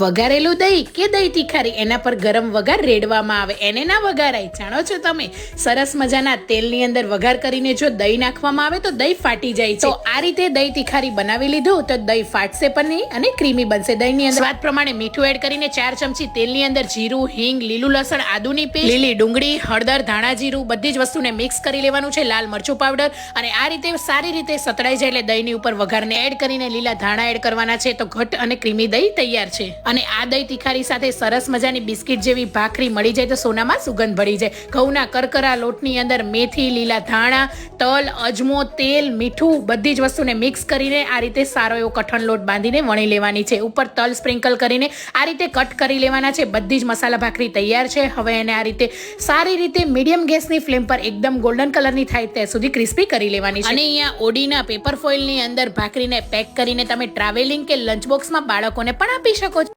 વઘારેલું દહીં કે દહીં તીખારી એના પર ગરમ વઘાર રેડવામાં આવે, એને ના વઘારાય. જાણો છો તમે? સરસ મજાના તેલની અંદર વઘાર કરીને જો દહીં નાખવામાં આવે તો દહીં ફાટી જાય છે. તો આ રીતે દહીં તીખારી બનાવી લીધું તો દહીં ફાટશે પણ નહીં અને ક્રીમી બનશે. દહીંની અંદર સ્વાદ પ્રમાણે મીઠું એડ કરીને 4 ચમચી તેલની અંદર જીરું, હિંગ, લીલું લસણ, આદુની પેસ્ટ, લીલી ડુંગળી, હળદર, ધાણા જીરું બધી જ વસ્તુને મિક્સ કરી લેવાનું છે. લાલ મરચું પાવડર અને આ રીતે સારી રીતે સતળાઈ જાય એટલે દહીંની ઉપર વઘારને એડ કરીને લીલા ધાણા એડ કરવાના છે. તો ઘટ અને ક્રીમી દહીં તૈયાર છે. અને આ દહીં તીખારી સાથે સરસ મજાની બિસ્કિટ જેવી ભાખરી મળી જાય તો સોનામાં સુગંધ ભળી જાય. ઘઉંના કરકરા લોટની અંદર મેથી, લીલા ધાણા, તલ, અજમો, તેલ, મીઠું બધી જ વસ્તુને મિક્સ કરીને આ રીતે સારો એવો કઠણ લોટ બાંધીને વણી લેવાની છે. ઉપર તલ સ્પ્રિંકલ કરીને આ રીતે કટ કરી લેવાના છે. બધી જ મસાલા ભાખરી તૈયાર છે. હવે એને આ રીતે સારી રીતે મીડિયમ ગેસની ફ્લેમ પર એકદમ ગોલ્ડન કલરની થાય ત્યાં સુધી ક્રિસ્પી કરી લેવાની છે. અને અહીંયા ઓડીના પેપર ફોઇલની અંદર ભાખરીને પેક કરીને તમે ટ્રાવેલિંગ કે લંચ બોક્સમાં બાળકોને પણ આપી શકો છો.